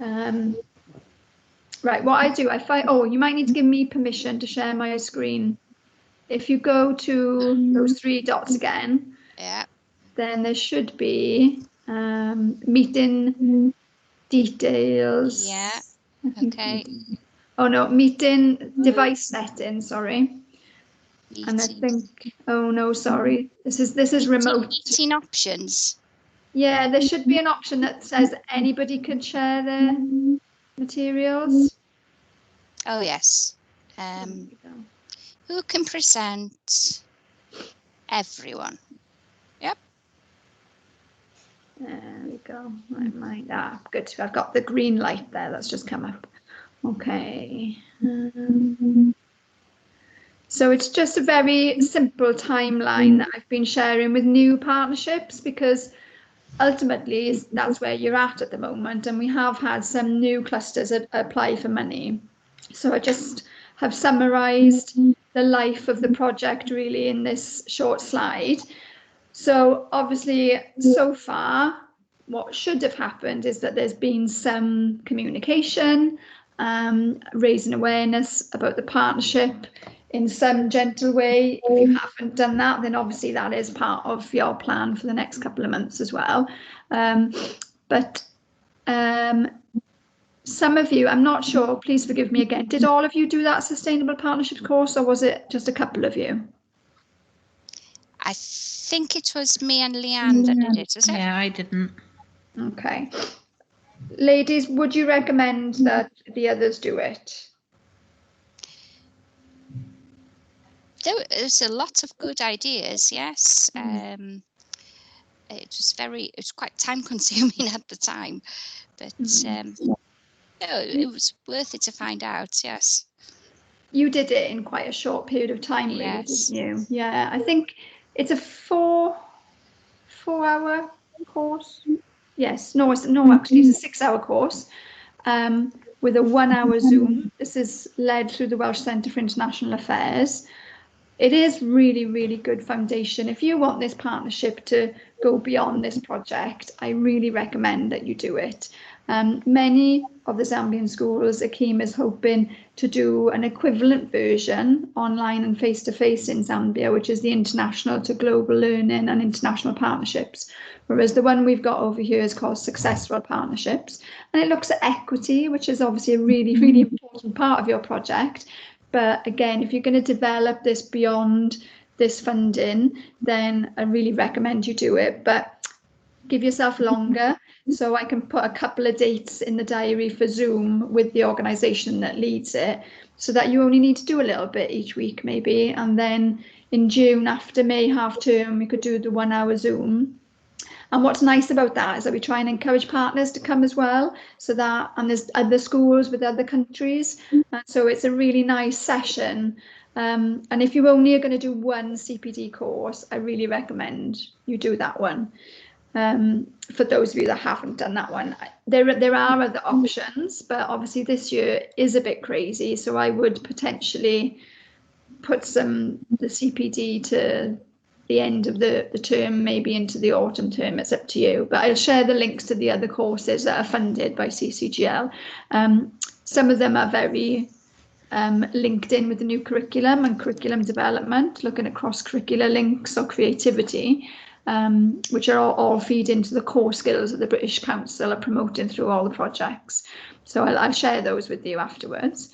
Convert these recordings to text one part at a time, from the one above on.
Right, what I do, you might need to give me permission to share my screen. If you go to those 3 dots again, then there should be meeting details. Yeah, okay. Oh no, meeting device settings, sorry. Meeting. And I think, oh no, sorry, this is remote. Meeting options. Yeah, there should be an option that says anybody can share their materials. Oh yes. Who can present? Everyone. Yep. There we go. Good. I've got the green light there. That's just come up. Okay. So it's just a very simple timeline that I've been sharing with new partnerships, because ultimately that's where you're at the moment, and we have had some new clusters apply for money. So I just have summarised the life of the project really in this short slide. So obviously, so far, what should have happened is that there's been some communication, raising awareness about the partnership in some gentle way. If you haven't done that, then obviously that is part of your plan for the next couple of months as well. But some of you, I'm not sure, please forgive me again, did all of you do that Sustainable Partnerships course, or was it just a couple of you? I think it was me and Leanne that did it, was it? Yeah, I didn't. Okay. Ladies, would you recommend that the others do it? There's a lot of good ideas, yes. It was quite time consuming at the time, but no, it was worth it to find out, yes. You did it in quite a short period of time, really, yes. didn't you? Yeah, I think it's a 4-hour course. Yes, no, actually, it's a 6-hour course with a 1-hour Zoom. This is led through the Welsh Centre for International Affairs. It is really, really good foundation. If you want this partnership to go beyond this project, I really recommend that you do it. Many of the Zambian schools, Akeem is hoping to do an equivalent version online and face-to-face in Zambia, which is the International to Global Learning and International Partnerships. Whereas the one we've got over here is called Successful Partnerships. And it looks at equity, which is obviously a really, really important part of your project. But again, if you're going to develop this beyond this funding, then I really recommend you do it. But give yourself longer. So I can put a couple of dates in the diary for Zoom with the organisation that leads it, so that you only need to do a little bit each week maybe. And then in June, after May half term, you could do the 1-hour Zoom. And what's nice about that is that we try and encourage partners to come as well, so that, and there's other schools with other countries, so it's a really nice session. And if you only are going to do one CPD course, I really recommend you do that one. For those of you that haven't done that one, there are other options, but obviously this year is a bit crazy, so I would potentially put the CPD to the end of the term, maybe into the autumn term. It's up to you, but I'll share the links to the other courses that are funded by CCGL. Some of them are very linked in with the new curriculum and curriculum development, looking at cross-curricular links or creativity, which are all feed into the core skills that the British Council are promoting through all the projects. So I'll share those with you afterwards.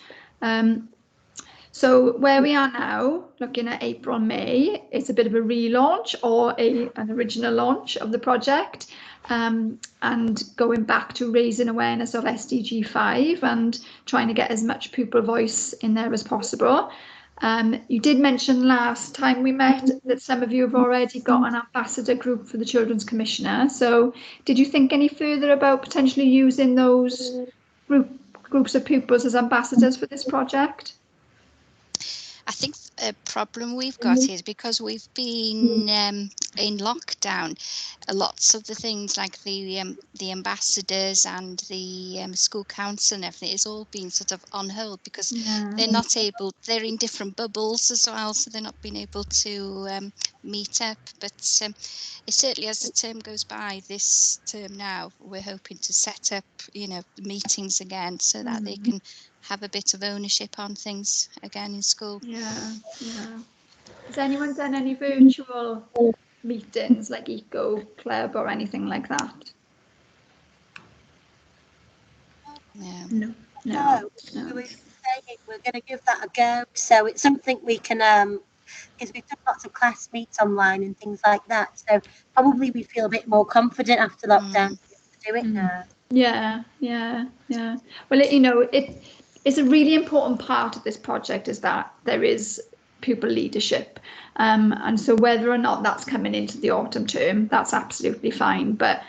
So where we are now, looking at April, May, it's a bit of a relaunch or an original launch of the project, and going back to raising awareness of SDG 5 and trying to get as much pupil voice in there as possible. You did mention last time we met that some of you have already got an ambassador group for the Children's Commissioner. So did you think any further about potentially using those groups of pupils as ambassadors for this project? I think the problem we've got is because we've been in lockdown, lots of the things like the ambassadors and the school council and everything is all been sort of on hold because they're not able. They're in different bubbles as well, so they're not being able to meet up. But certainly, as the term goes by, this term now, we're hoping to set up, meetings again so that they can have a bit of ownership on things again in school. Yeah. Has anyone done any virtual meetings like Eco Club or anything like that? No. No. We were saying we're going to give that a go. So it's something we can, because we've done lots of class meets online and things like that. So probably we feel a bit more confident after lockdown to do it now. Yeah. Well, it's a really important part of this project is that there is pupil leadership. And so whether or not that's coming into the autumn term, that's absolutely fine. But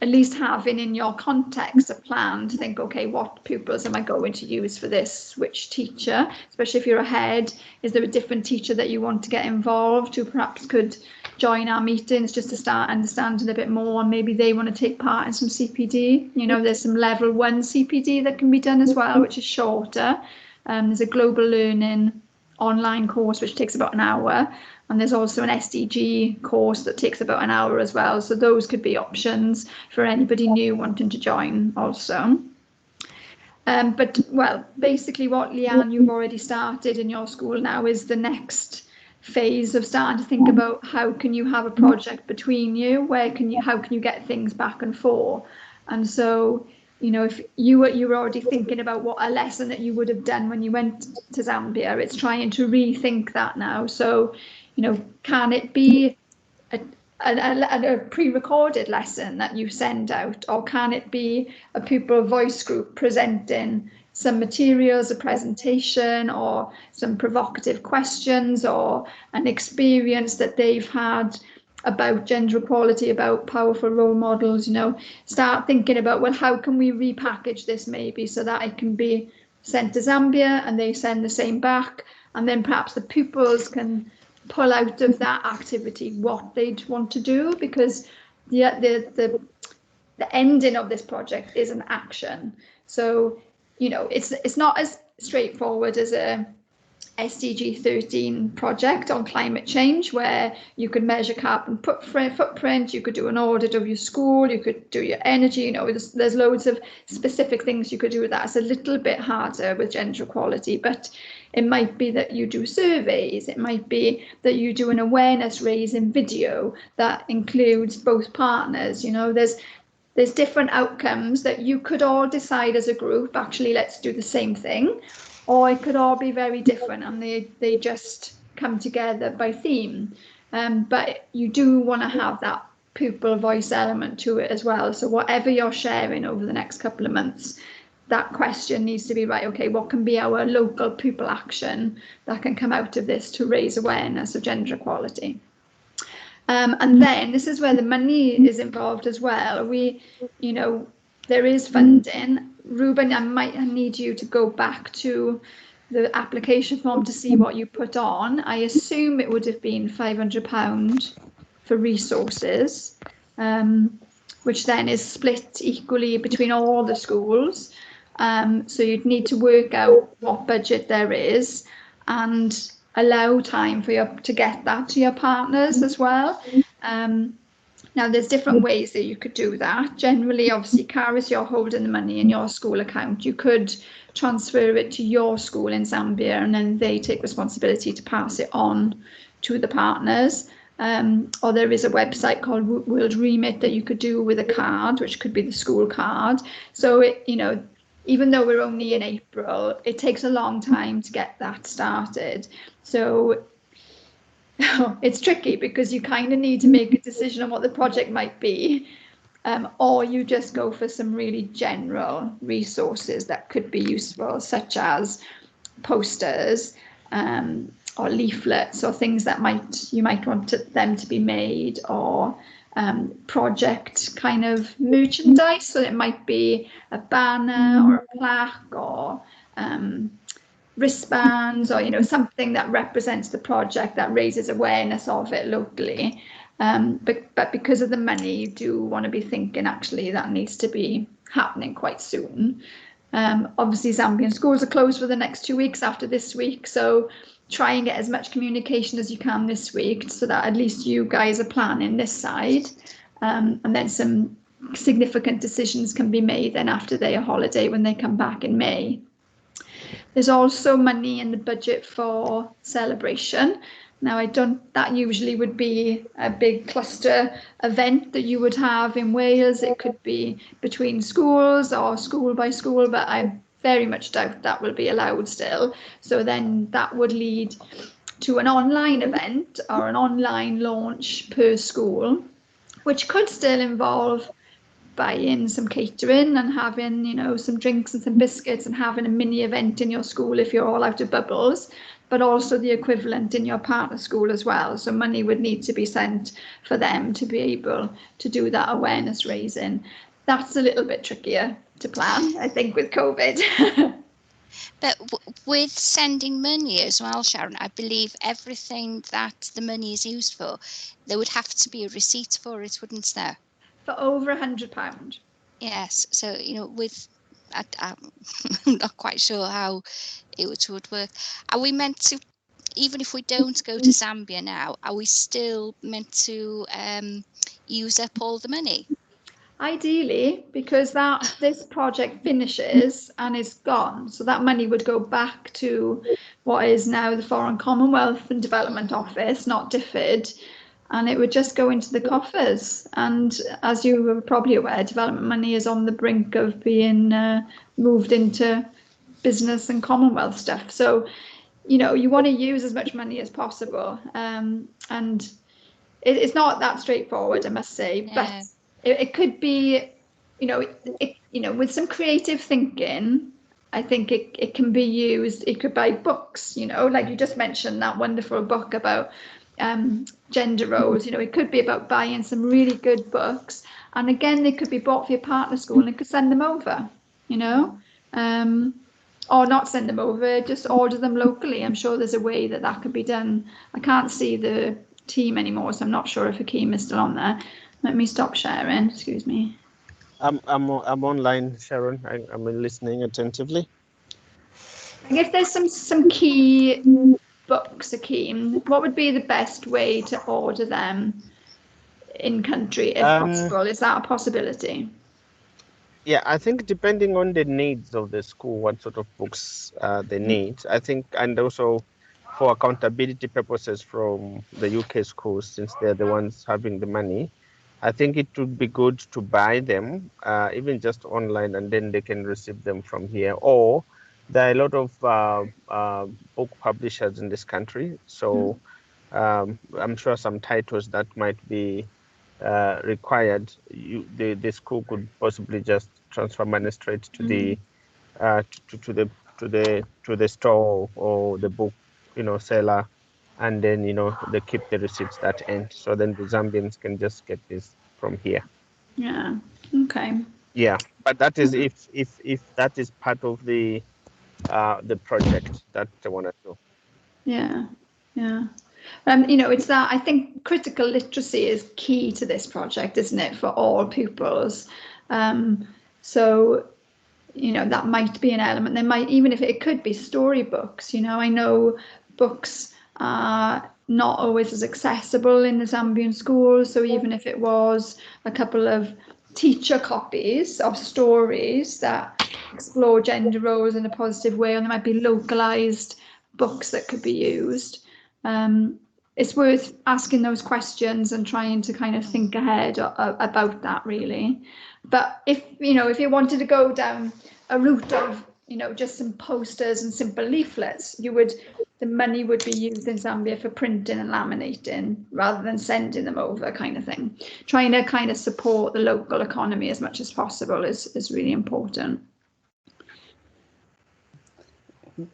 at least having in your context a plan to think, okay, what pupils am I going to use for this? Which teacher, especially if you're ahead, is there a different teacher that you want to get involved who perhaps could join our meetings just to start understanding a bit more, and maybe they want to take part in some CPD. There's some level 1 CPD that can be done as well, which is shorter. There's a global learning online course which takes about an hour, and there's also an SDG course that takes about an hour as well, so those could be options for anybody new wanting to join also. But well, basically what Leanne you've already started in your school now is the next phase of starting to think about how can you have a project between you, how can you get things back and forth. And so if you were already thinking about what a lesson that you would have done when you went to Zambia, it's trying to rethink that now. So can it be a pre-recorded lesson that you send out, or can it be a pupil voice group presenting some materials, a presentation, or some provocative questions, or an experience that they've had about gender equality, about powerful role models? Start thinking about, well, how can we repackage this maybe so that it can be sent to Zambia and they send the same back, and then perhaps the pupils can pull out of that activity what they'd want to do, because the ending of this project is an action. So it's not as straightforward as a SDG 13 project on climate change, where you could measure carbon footprint, you could do an audit of your school, you could do your energy, there's loads of specific things you could do with that. It's a little bit harder with gender equality, but it might be that you do surveys, it might be that you do an awareness raising video that includes both partners. There's different outcomes that you could all decide as a group, actually let's do the same thing, or it could all be very different and they just come together by theme. But you do want to have that pupil voice element to it as well. So whatever you're sharing over the next couple of months, that question needs to be, right, okay, what can be our local pupil action that can come out of this to raise awareness of gender equality? And then this is where the money is involved as well. There is funding. Ruben, I might need you to go back to the application form to see what you put on. I assume it would have been £500 for resources, which then is split equally between all the schools. So you'd need to work out what budget there is and allow time for you to get that to your partners as well. Now, there's different ways that you could do that. Generally, obviously, Caris, you're holding the money in your school account. You could transfer it to your school in Zambia, and then they take responsibility to pass it on to the partners. Or there is a website called World Remit that you could do with a card, which could be the school card. So, even though we're only in April, it takes a long time to get that started. So it's tricky because you kind of need to make a decision on what the project might be, or you just go for some really general resources that could be useful, such as posters or leaflets or things that you might want them to be made, or project kind of merchandise. So it might be a banner or a plaque or wristbands, or something that represents the project, that raises awareness of it locally. But because of the money, you do want to be thinking actually that needs to be happening quite soon. Obviously, Zambian schools are closed for the next 2 weeks after this week, so try and get as much communication as you can this week so that at least you guys are planning this side, and then some significant decisions can be made then after their holiday when they come back in May. There's also money in the budget for celebration. Now, that usually would be a big cluster event that you would have in Wales. It could be between schools or school by school, but I very much doubt that will be allowed still. So then that would lead to an online event or an online launch per school, which could still involve buying some catering and having, some drinks and some biscuits and having a mini event in your school if you're all out of bubbles, but also the equivalent in your partner school as well. So money would need to be sent for them to be able to do that awareness raising. That's a little bit trickier to plan, I think, with COVID. But with sending money as well, Sharon, I believe everything that the money is used for, there would have to be a receipt for it, wouldn't there? For over £100. Yes. So, I'm not quite sure how it would work. Are we meant to, even if we don't go to Zambia now, are we still meant to use up all the money? Ideally, because this project finishes and is gone, so that money would go back to what is now the Foreign Commonwealth and Development Office, not DFID, and it would just go into the coffers. And as you were probably aware, development money is on the brink of being moved into business and Commonwealth stuff. So, you want to use as much money as possible, and it's not that straightforward, I must say, but it could be, with some creative thinking, I think it can be used. It could buy books, like you just mentioned that wonderful book about gender roles. It could be about buying some really good books, and again, they could be bought for your partner school and it could send them over, or not send them over, just order them locally. I'm sure there's a way that could be done. I can't see the team anymore, so I'm not sure if Hakeem is still on there. Let me stop sharing. Excuse me. I'm online, Sharon. I'm listening attentively. If there's some key books, Hakeem, what would be the best way to order them in country if possible? Is that a possibility? Yeah, I think depending on the needs of the school, what sort of books they need, I think, and also for accountability purposes from the UK schools, since they're the ones having the money, I think it would be good to buy them, even just online, and then they can receive them from here. Or there are a lot of book publishers in this country, so I'm sure some titles that might be required, the school could possibly just transfer money straight to the to the store or the book seller, and then they keep the receipts that end, so then the Zambians can just get this from here. Yeah. Okay. Yeah, but that is if that is part of the project that they want to do. Yeah. It's that, I think critical literacy is key to this project, isn't it, for all pupils? So that might be an element. There might, even if it could be storybooks, I know books are not always as accessible in the Zambian schools. So even if it was a couple of teacher copies of stories that explore gender roles in a positive way, and there might be localized books that could be used. It's worth asking those questions and trying to kind of think ahead about that, really. But if you wanted to go down a route of just some posters and simple leaflets, the money would be used in Zambia for printing and laminating rather than sending them over, kind of thing. Trying to kind of support the local economy as much as possible is really important.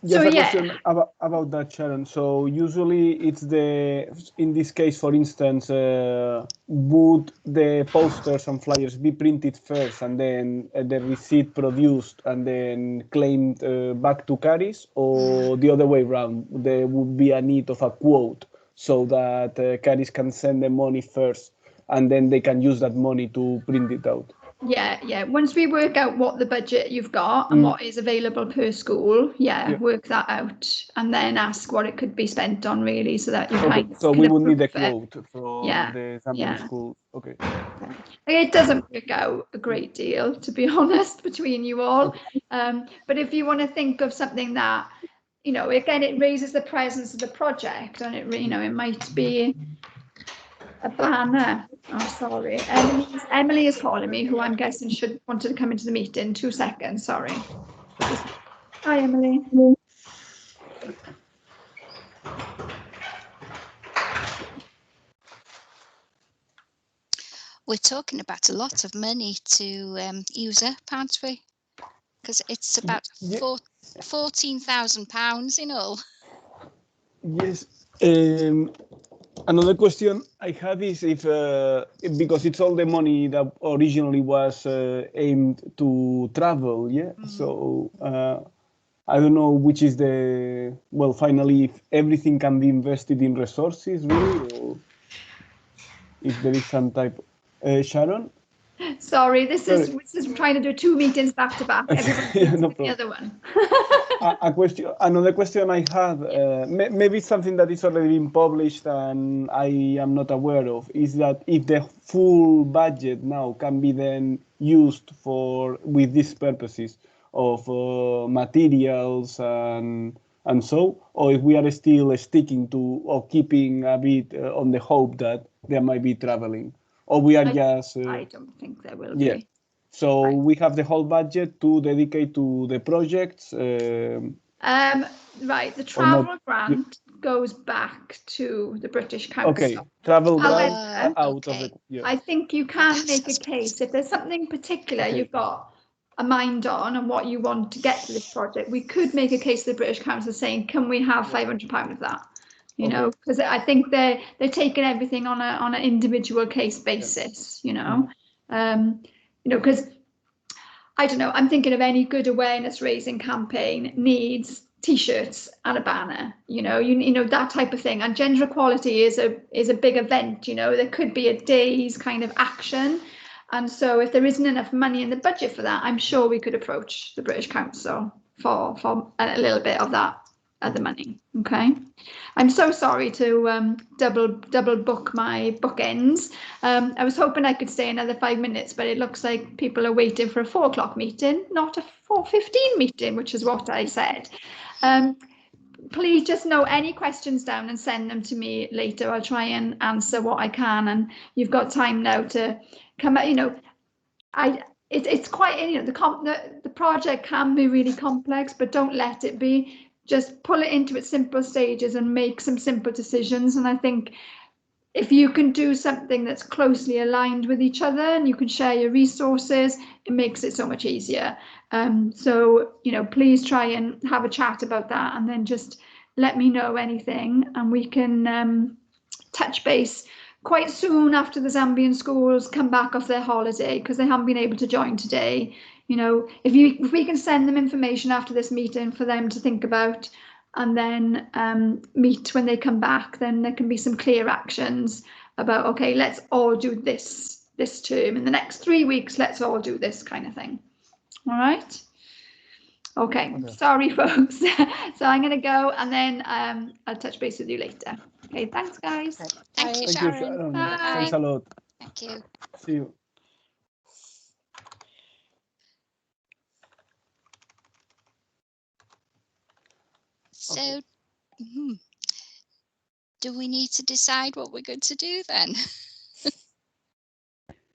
Just a question about that, Sharon. So usually it's in this case, for instance, would the posters and flyers be printed first and then the receipt produced and then claimed back to Caris, or the other way around? There would be a need of a quote so that Caris can send the money first, and then they can use that money to print it out. Yeah. Once we work out what the budget you've got and what is available per school, work that out, and then ask what it could be spent on, really, so that you kind of. So we would need a quote from the Zambian school. Okay. It doesn't work out a great deal, to be honest, between you all. But if you want to think of something that, again, it raises the presence of the project, and it might be a banner. Oh, sorry. Emily is calling me, who I'm guessing wanted to come into the meeting. 2 seconds, sorry. Hi, Emily. We're talking about a lot of money to use up, aren't we? Because it's about £14,000 in all. Yes. Another question I have is if because it's all the money that originally was aimed to travel, So I don't know which is finally, if everything can be invested in resources, really, or if there is some type. Sharon? Sorry, this is trying to do 2 meetings back to back. The other one. Another question I have, maybe something that is already been published and I am not aware of, is that if the full budget now can be then used with these purposes of materials and so, or if we are still sticking to or keeping a bit on the hope that there might be traveling. Or we are just. I don't think there will be. So we have the whole budget to dedicate to the projects. Right. The travel grant goes back to the British Council. Okay. Travel grant out of it. I think you can make a case if there's something particular you've got a mind on and what you want to get to this project. We could make a case to the British Council saying, can we have £500 of that? Because I think they're taking everything on an individual case basis, because I don't know, I'm thinking of any good awareness raising campaign needs T-shirts and a banner, that type of thing. And gender equality is a big event, there could be a day's kind of action. And so if there isn't enough money in the budget for that, I'm sure we could approach the British Council for a little bit of that other money. Okay, I'm so sorry to double book my bookends. I was hoping I could stay another 5 minutes, but it looks like people are waiting for a 4 o'clock meeting, not a 4:15 meeting, which is what I said. Please just note any questions down and send them to me later. I'll try and answer what I can, and you've got time now to come out. It's quite, the project can be really complex, but don't let it be. Just pull it into its simple stages and make some simple decisions. And I think if you can do something that's closely aligned with each other and you can share your resources, it makes it so much easier. So, please try and have a chat about that, and then just let me know anything, and we can touch base quite soon after the Zambian schools come back off their holiday, because they haven't been able to join today. If we can send them information after this meeting for them to think about, and then meet when they come back, then there can be some clear actions about, okay, let's all do this term. In the next 3 weeks, let's all do this kind of thing. All right. Okay. Sorry, folks. So I'm going to go, and then I'll touch base with you later. Okay, thanks, guys. Thank you, Sharon. Bye. Thanks a lot. Thank you. See you. So, do we need to decide what we're going to do then?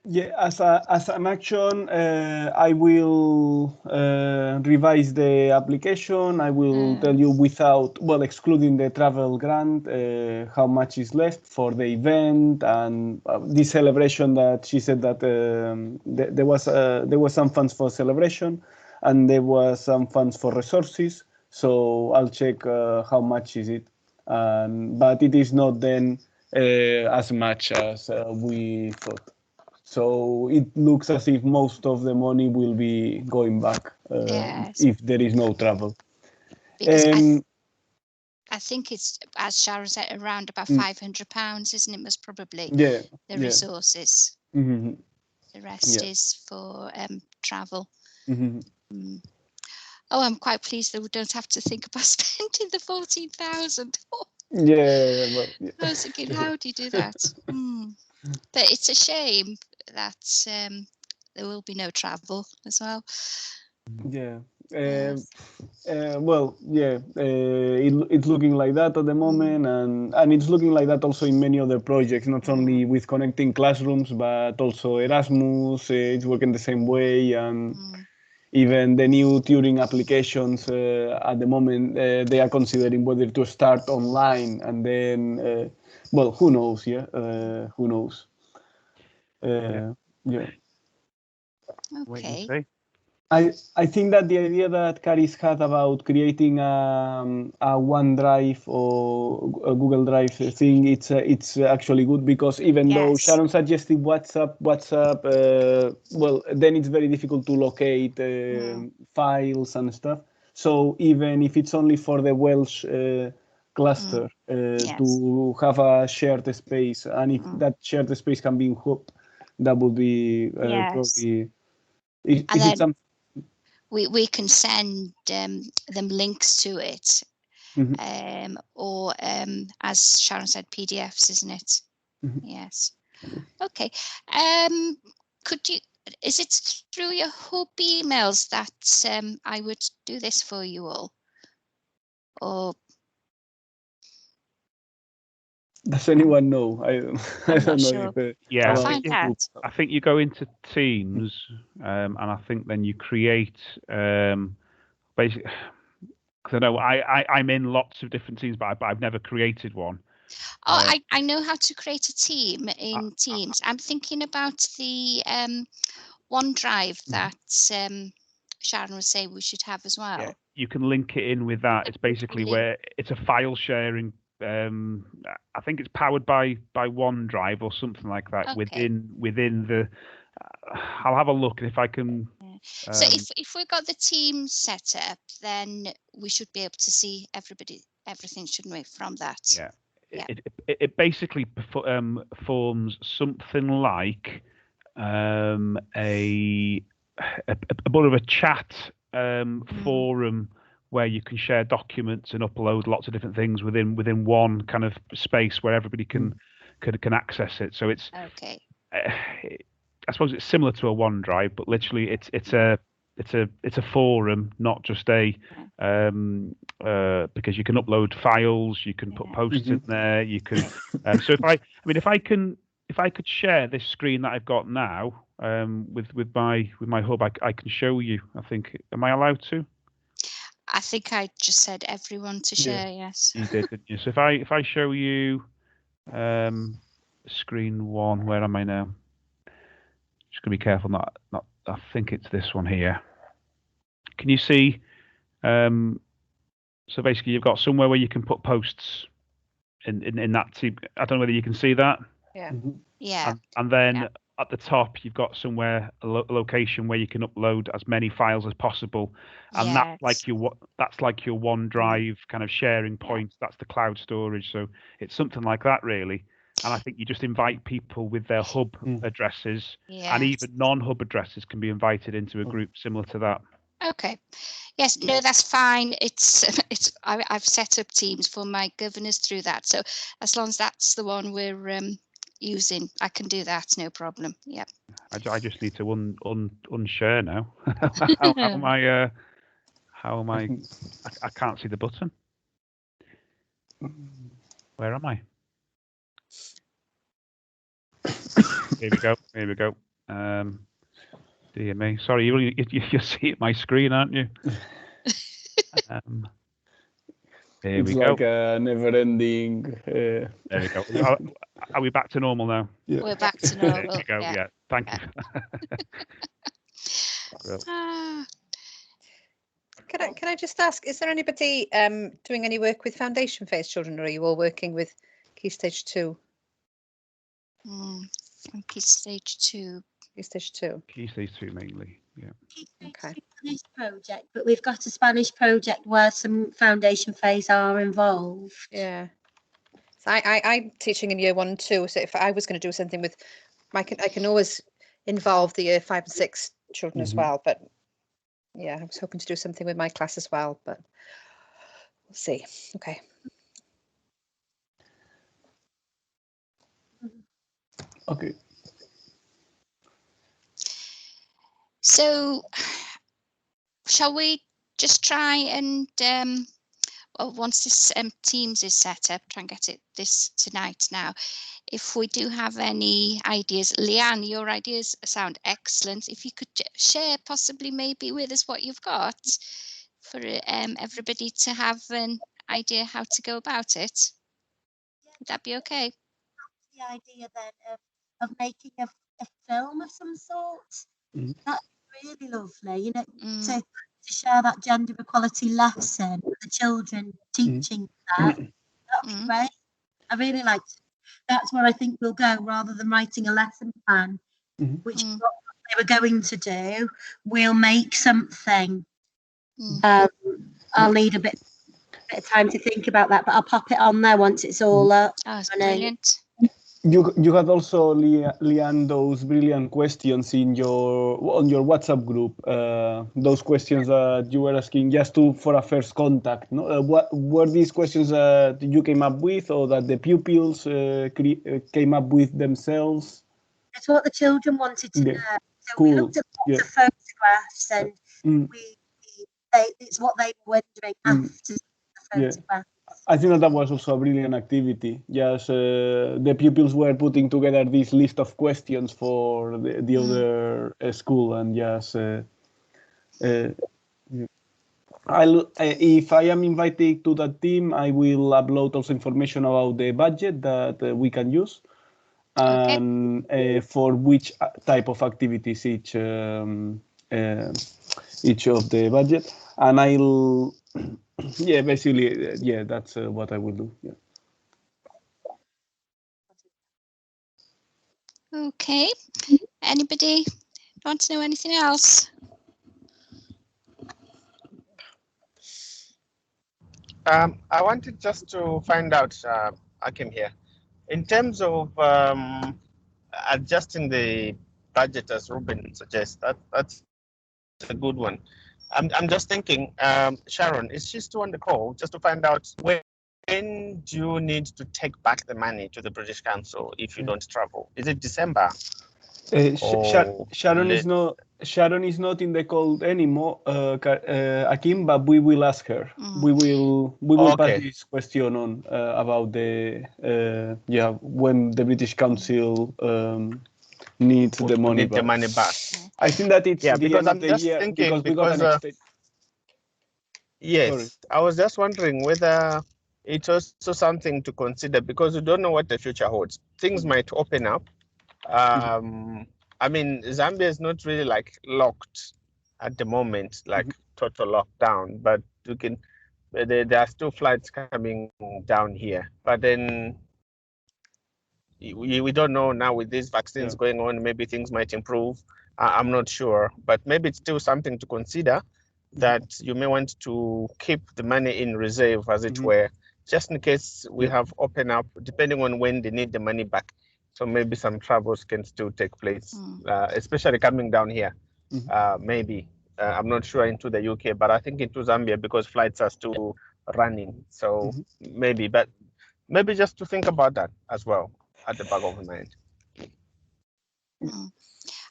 Yeah, as an action, I will revise the application. I will tell you excluding the travel grant, how much is left for the event and this celebration that she said that there was some funds for celebration and there was some funds for resources. So I'll check how much is it, but it is not then as much as we thought. So it looks as if most of the money will be going back if there is no travel. I think it's, as Sharon said, around about £500, isn't it? Most probably. Yeah. The resources. Mm-hmm. The rest is for travel. Mm-hmm. Oh, I'm quite pleased that we don't have to think about spending the 14,000. Yeah. Well, yeah. I was thinking, how do you do that? But it's a shame that there will be no travel as well. Yeah. Yes. Well, yeah, it's looking like that at the moment, and it's looking like that also in many other projects, not only with connecting classrooms, but also Erasmus. It's working the same way, and even the new Turing applications at the moment, they are considering whether to start online, and then, well, who knows? Yeah, who knows? Yeah. Okay. I think that the idea that Caris had about creating a OneDrive or a Google Drive thing, it's actually good, because even though Sharon suggested WhatsApp, well, then it's very difficult to locate files and stuff. So even if it's only for the Welsh cluster, to have a shared space, and if that shared space can be in Hub, that would be probably. Is it something? We can send them links to it, or as Sharon said, PDFs, isn't it? Yes. Okay. Could you? Is it through your Hub emails that I would do this for you all, or? Does anyone know? I don't know. Sure. I think you go into Teams, and I think then you create basically. Because I know I'm in lots of different teams, but I've never created one. Oh, I know how to create a team in Teams. I'm thinking about the OneDrive that Sharon was saying we should have as well. Yeah, you can link it in with that. It's basically where it's a file sharing. I think it's powered by OneDrive or something like that. Okay. Within the. I'll have a look if I can. So if we've got the team set up, then we should be able to see everything, shouldn't we, from that? Yeah. It basically forms something like a bit of a chat forum where you can share documents and upload lots of different things within one kind of space where everybody can access it. So it's okay. I suppose it's similar to a OneDrive, but literally it's a forum, not just a because you can upload files, you can put posts in there, you can. So if I could share this screen that I've got now with my Hub, I can show you. I think, am I allowed to? I think I just said everyone to share. Yes. You did, didn't you? So if I show you screen one, where am I now? Just gonna be careful, not. I think it's this one here. Can you see? So basically, you've got somewhere where you can put posts in that team. I don't know whether you can see that. Yeah. Yeah. And then at the top, you've got somewhere a location where you can upload as many files as possible, and that's like your OneDrive kind of sharing point. That's the cloud storage. So it's something like that, really. And I think you just invite people with their Hub addresses, and even non-Hub addresses can be invited into a group similar to that. Okay. Yes. No, that's fine. I've set up Teams for my governors through that. So as long as that's the one we're using, I can do that. No problem. Yeah. I just need to unshare now. How am I? I can't see the button. Where am I? Here we go. Dear me. Sorry, you see my screen, aren't you? Here we go. It's like a never-ending. There we go. Are we back to normal now? Yeah. We're back to normal. There we go. Yeah. Thank you. Can I just ask, is there anybody doing any work with foundation phase children, or are you all working with Key Stage 2? Key Stage 2. Key Stage 2. Key Stage 2 mainly. Okay. This project, but we've got a Spanish project where some foundation phase are involved. Yeah. So I'm teaching in year 1 and 2. So if I was going to do something with, I can always involve the year 5 and 6 children as well. But yeah, I was hoping to do something with my class as well. But we'll see. Okay. Okay. So, shall we just try and well, once this Teams is set up, try and get it this tonight now. If we do have any ideas, Leanne, your ideas sound excellent. If you could share possibly maybe with us what you've got for everybody to have an idea how to go about it. Would that be okay? The idea then of making a film of some sort. That's really lovely, you know, to share that gender equality lesson with the children, teaching that would be great. I really like it. That's where I think we'll go, rather than writing a lesson plan, which is what they were going to do. We'll make something. I'll need a bit of time to think about that, but I'll pop it on there once it's all up. Oh, it's brilliant. You had also, Leanne, those brilliant questions on your WhatsApp group. Those questions that you were asking just for a first contact. No? What were these questions that you came up with, or that the pupils came up with themselves? It's what the children wanted to know. So cool. We looked at lots of photographs, and it's what they were wondering after the photographs. I think that was also a brilliant activity. Yes, the pupils were putting together this list of questions for the other school, and yes, if I am invited to that team, I will upload also information about the budget that we can use, and for which type of activities each of the budget, and I'll. Yeah, basically, yeah, that's what I will do. Yeah. Okay. Anybody want to know anything else? I wanted just to find out, Akim here, in terms of adjusting the budget, as Ruben suggests, that's a good one. I'm just thinking, Sharon, is she still on the call? Just to find out, when do you need to take back the money to the British Council if you don't travel? Is it December? Sharon is not in the call anymore, Akim, but we will ask her. We will pass this question on about the when the British Council needs the money back. I think that it's the end of the year, because we got an extension. Yes, sorry. I was just wondering whether it's also something to consider, because we don't know what the future holds. Things might open up. I mean, Zambia is not really like locked at the moment, like total lockdown, but there are still flights coming down here. But then we don't know now with these vaccines going on, maybe things might improve. I'm not sure, but maybe it's still something to consider, that you may want to keep the money in reserve, as it were, just in case we have opened up, depending on when they need the money back. So maybe some travels can still take place, especially coming down here. Maybe I'm not sure into the UK, but I think into Zambia, because flights are still running. So maybe just to think about that as well at the back of my mind.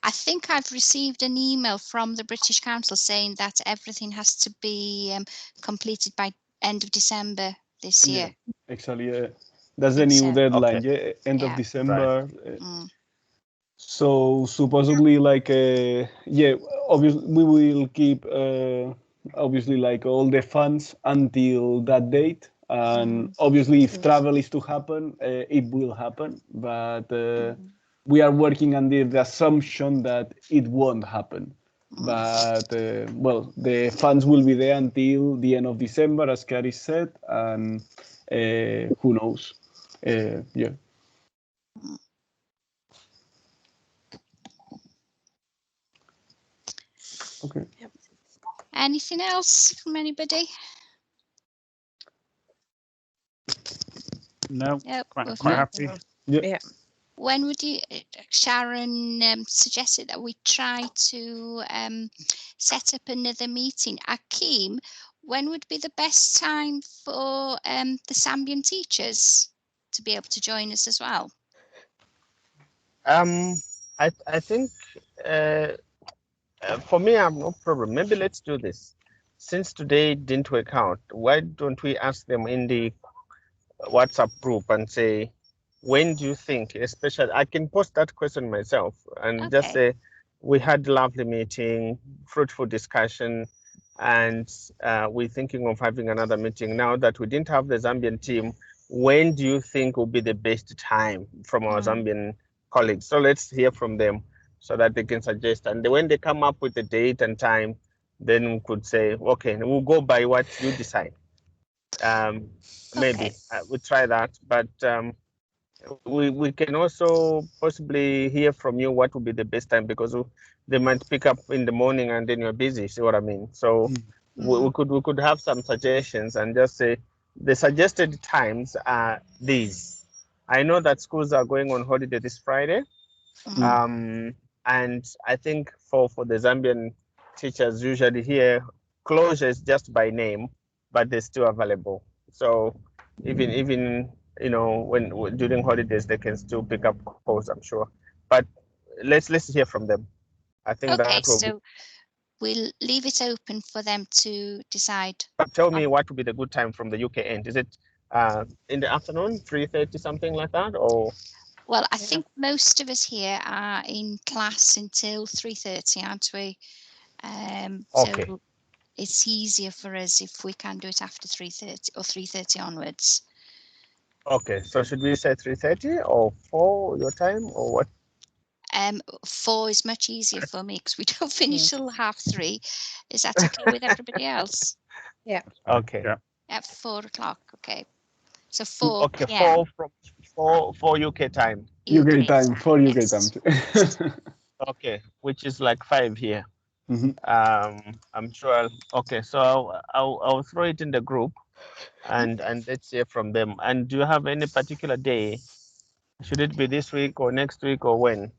I think I've received an email from the British Council saying that everything has to be completed by end of December this year. Exactly, that's the new deadline. End of December. So supposedly, like, obviously we will keep obviously like all the funds until that date, and obviously if travel is to happen, it will happen, but we are working under the assumption that it won't happen. But well, the funds will be there until the end of December, as Carrie said, and who knows? Yeah. Okay. Yep. Anything else from anybody? No, Yep, quite no. happy. Yeah. When would you, Sharon suggested that we try to set up another meeting. Akeem, when would be the best time for the Zambian teachers to be able to join us as well? I think for me, I have no problem. Maybe let's do this. Since today didn't work out, why don't we ask them in the WhatsApp group and say, when do you think, especially, I can post that question myself and just say, we had a lovely meeting, fruitful discussion, and we're thinking of having another meeting. Now that we didn't have the Zambian team, when do you think will be the best time from our Zambian colleagues? So let's hear from them so that they can suggest. And when they come up with the date and time, then we could say, okay, we'll go by what you decide. Maybe we try that, but we can also possibly hear from you what would be the best time, because they might pick up in the morning and then you're busy. See what I mean? So we could have some suggestions and just say the suggested times are these. I know that schools are going on holiday this Friday, and I think for the Zambian teachers, usually here closure is just by name, but they're still available. So even when during holidays they can still pick up calls, I'm sure. But let's hear from them. I think that will so we'll leave it open for them to decide. But tell me what would be the good time from the UK end? Is it in the afternoon, 3:30, something like that, or? Well, I think most of us here are in class until 3:30, aren't we? So it's easier for us if we can do it after 3:30 or 3:30 onwards. Okay, so should we say 3:30 or 4 your time, or what? 4 is much easier for me because we don't finish till 3:30. Is that okay with everybody else? Yeah. Okay. Yeah. At 4 o'clock. Okay. So 4 Okay, p.m. 4 UK time. UK time, 4 UK yes. time. Okay, which is like 5 here. I'm sure. Okay, so I'll throw it in the group, and let's hear from them. And do you have any particular day? Should it be this week or next week or when?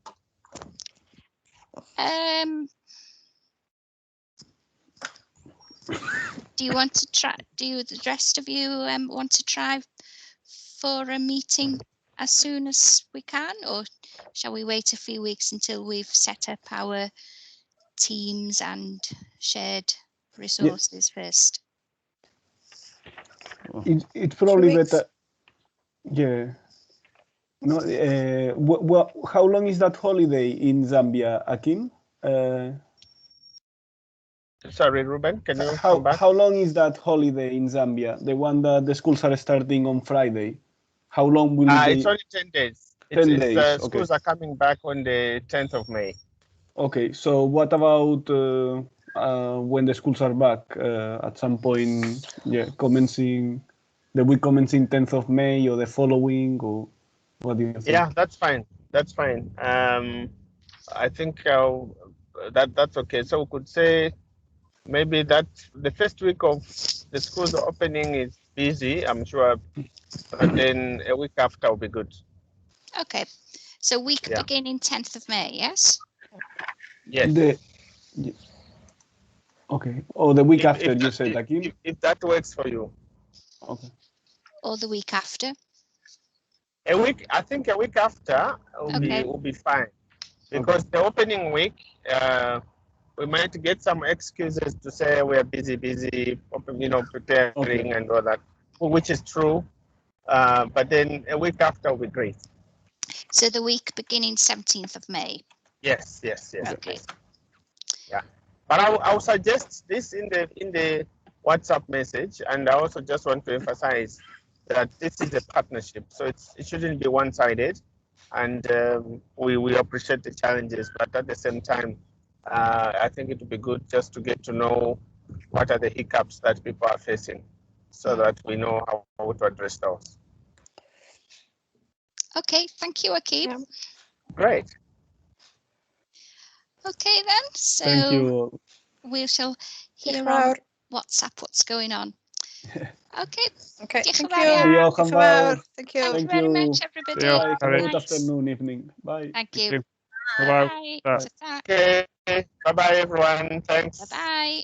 Do you want to try? Do the rest of you want to try for a meeting as soon as we can, or shall we wait a few weeks until we've set up our teams and shared resources first? It's probably better. Yeah. No. How long is that holiday in Zambia, Akim? Sorry, Ruben, can you come back? How long is that holiday in Zambia? The one that the schools are starting on Friday. How long will it be? It's only 10 days. 10 days. Schools are coming back on the 10th of May. Okay, so what about when the schools are back at some point? Yeah, commencing the week commencing 10th of May or the following, or what do you think? Yeah, that's fine. That's fine. I think that's okay. So we could say maybe that the first week of the school's opening is busy, I'm sure, but then a week after will be good. Okay, so week beginning 10th of May, yes? Yes. Okay, or the week after, you said, Akim? If that works for you. Okay. Or the week after? I think a week after will be fine, because the opening week, we might get some excuses to say we are busy, preparing and all that, which is true. But then a week after will be great. So the week beginning 17th of May. Yes. Okay. Please. Yeah, but I'll suggest this in the WhatsApp message, and I also just want to emphasize that this is a partnership, so it shouldn't be one-sided, and we appreciate the challenges, but at the same time, I think it would be good just to get to know what are the hiccups that people are facing, so that we know how to address those. Okay, thank you, Akeem. Yeah. Great. Okay then, so thank you. we shall hear on WhatsApp what's going on. Okay. Okay. Diolch yn Thank fawr you. iawn. Diolch yn fawr. Thank you. Thank you very much, everybody. Bye. Have a Bye. good Nice. afternoon, evening. Bye. Thank you. Bye-bye. Bye. Bye. Ta-ta. Okay. Bye bye, everyone. Thanks. Bye-bye.